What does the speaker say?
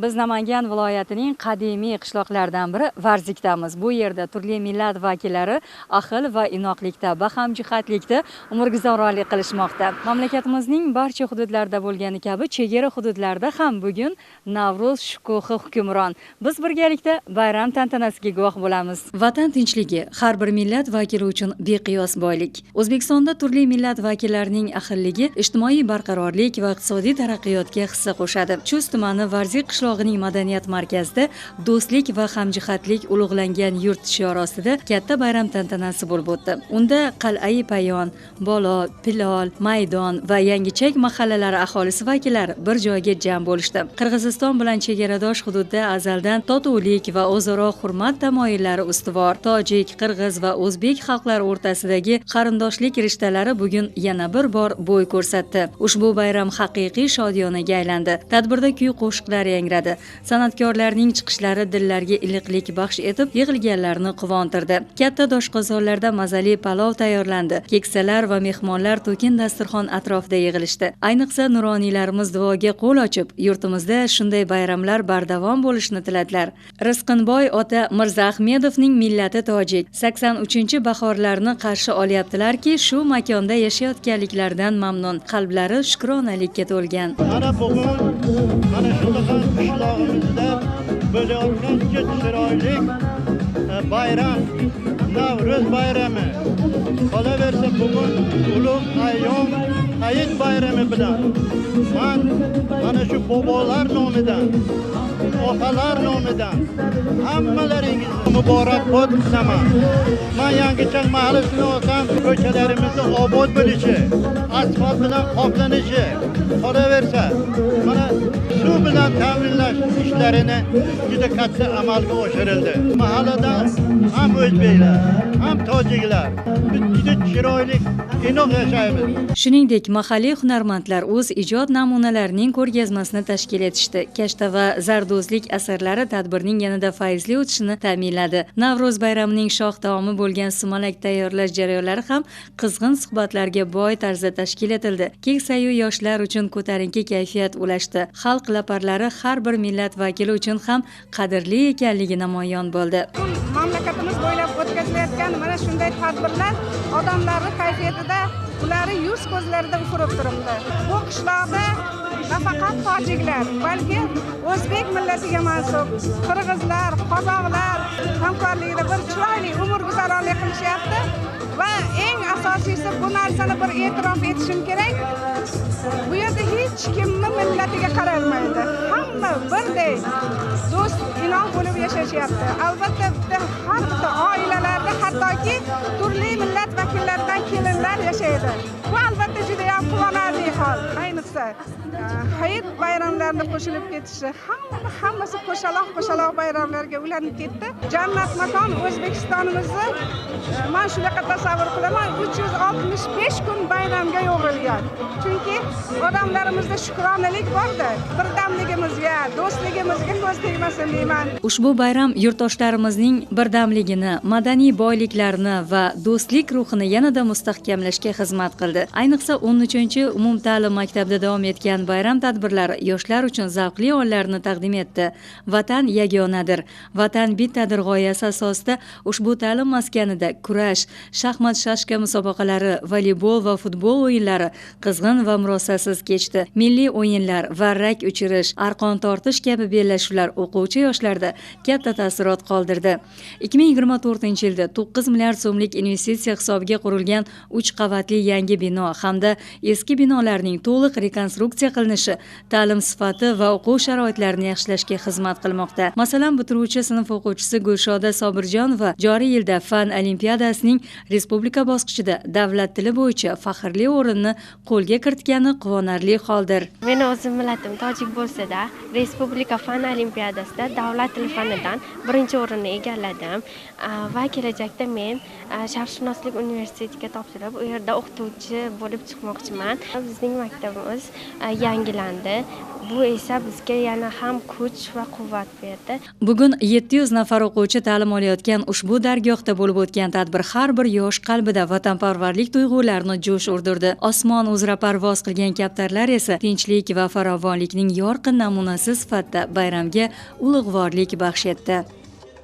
Biz Namangan viloyatining qadimiy qishloqlaridan biri Varzikdamiz. Bu yerda turli millat vakillari ahil va inoqlikda, bahamjihatlikda umrguzaronlik qilishmoqda. Mamlakatimizning barcha hududlarida bo'lgani kabi chegara hududlarda ham bugun Navro'z shukuhi hukmron. Biz birgalikda bayram tantanasiga guvoh bo'lamiz. Vatan tinchligi har bir millat vakili uchun beqiyos boylik. O'zbekistonda turli millat vakillarining ahilligi ijtimoiy barqarorlik va iqtisodiy taraqqiyotga hissa qo'shadi. Chust tumani Varzik qishlog'ining madaniyat markazida do'stlik va hamjihatlik ulug'langan yurt shiori ostida katta bayram tantanasi bo'lib o'tdi. Unda Qal'ai Payon, Bolo, Pilol, Maydon va Yangichak mahallalari aholisi vakillari bir joyga jam bo'lishdi. Qirg'iziston bilan chegaradosh hududda azaldan totuvlik va o'zaro hurmat tamoyillari ustuvor. Tojik, qirg'iz va o'zbek xalqlari o'rtasidagi qarindoshlik rishtalari bugun yana bir bor bo'y ko'rsatdi. Ushbu bayram haqiqiy shodiyonaga aylandi. Tadbirda kuy qo'shiqlar yangradi. San'atkorlarning chiqishlari dillarga iliqlik baxsh etib, yig'ilganlarni quvontirdi. Katta doshqozonlarda mazali palov tayyorlandi. Keksalar va mehmonlar to'kin dasturxon atrofida yig'ilishdi. Ayniqsa nuroniylarimiz duoga qo'l ochib, yurtimizda shunday bayramlar bardavom bo'lishini tiladilar. Rizqinboy ota Mirza Ahmedovning millati tojik 83-bahorlarni qarshi olyaptilarki, shu makonda yashayotganliklaridan mamnun, qalblari shukronalikka to'lgan. Mana bugun mana shunaqa qishlog'imizda bo'layotgan chiroyli bayram, Navro'z bayrami. Qolaversa bugun ulug' ayyom Hayit bayrami bilan mana shu bobolar nomidan, otalar nomidan hammalaringizni muborakbod qilaman. Men Yangichak mahallasini olsam, ko'chalarimizni obod bo'lishi, asfalt bilan qoplanishi, qolaversa mana suv bilan ta'minlash ishlarini juda katta amalga oshirildi. Mahallada ham o'zbeklar, ham tojiklar juda chiroyli inoq yashaymiz. Shuningdek, mahalliy hunarmandlar o'z ijod namunalarining ko'rgazmasini tashkil etishdi. Kashta va zardo'zlik asarlari tadbirning yanada fayzli o'tishini ta'minladi. Navro'z bayramining shoh taomi bo'lgan sumalak tayyorlash jarayonlari ham qizg'in suhbatlarga boy tarzda tashkil etildi. Keksayu yoshlar uchun ko'tarinki kayfiyat ulashdi. Xalq laparlari har bir millat vakili uchun ham qadrli ekanligi namoyon bo'ldi. Mamlakatimiz bo'ylab o'tkazilayotgan mana shunday tadbirlar odamlarning kayfiyatida, ularni yuz ko'zlarida ufurib turibdi. Bu qishloqda nafaqat tojiklar, balki o'zbek millatiga mansub qirg'izlar, qozoqlar hamkorligida bir chiroyli umrguzaronlik qilishyapti va eng asosiysi bu narsani bir e'tirof etishim kerak. Bu yerda hech kimni millatiga qaralmaydi. Hamma birday do'st, inoq bo'lib yashashyapti. Albatta har bitta oilalarda hattoki turli millat vakillaridan kelinlar yashaydi. Bu albatta juda ham quvonarli hol. Ayniqsa Hayit bayramlarida qo'shilib ketishi, hammasi qo'shaloq bayramlarga ulanib ketdi. Jannat makon O'zbekistonimizni men shunaqa tasavvur qilaman, 365 kun bayramga yo'g'rilgan. Chunki odamlarimizda shukronalik borda, birdamligimizga, do'stligimizga ko'z tegmasin deyman. Ushbu bayram yurtdoshlarimizning birdamligini, madaniy boyliklarini va do'stlik ruhini yanada mustahkamlashga xizmat qildi. Ayniqsa 13-umumta'lim maktabida davom etgan bayram tadbirlari yoshlar uchun zavqli onlarni taqdim etdi. Vatan yagonadir, vatan bittadir g'oyasi asosida ushbu ta'lim maskanida kurash, shaxmat shashka musobaqalari, voleybol va futbol o'yinlari qizg'in va murosasiz kechdi. Milliy o'yinlar, varrak uchirish, arqon tortish kabi bellashuvlar o'quvchi yoshlarda katta taassurot qoldirdi. 2024-yilda 9 milliard so'mlik investitsiya hisobiga qurilgan 3 qavatli yangi bino hamda eski binolarning to'liq rekonstruksiya qilinishi ta'lim sifati va o'quv sharoitlarini yaxshilashga xizmat qilmoqda. Masalan, bitiruvchi sinf o'quvchisi Gulshoda Sobirjonova joriy yilda fan olimpiadasining respublika bosqichida davlat tili bo'yicha faxrli o'rinni qo'lga kiritgani quvonarli holdir. Men o'zim millatim tojik bo'lsa-da, respublika fan olimpiadasida davlat tili fanidan birinchi o'rinni egalladim va kelajakda kelajakda men Sharqshunoslik universitetiga topshirib, u yerda o'qituvchi bo'lib chiqmoqchiman. Bizning maktabimiz yangilandi. Bu esa bizga yana ham kuch va quvvat berdi. Bugun 700 nafar o'quvchi ta'lim olayotgan ushbu dargohda bo'lib o'tgan tadbir har bir yosh qalbida vatanparvarlik tuyg'ularini jo'sh urdirdi. Osmon uzra parvoz qilgan kaptarlar esa tinchlik va farovonlikning yorqin namunasi sifatida bayramga ulug'vorlik baxsh etdi.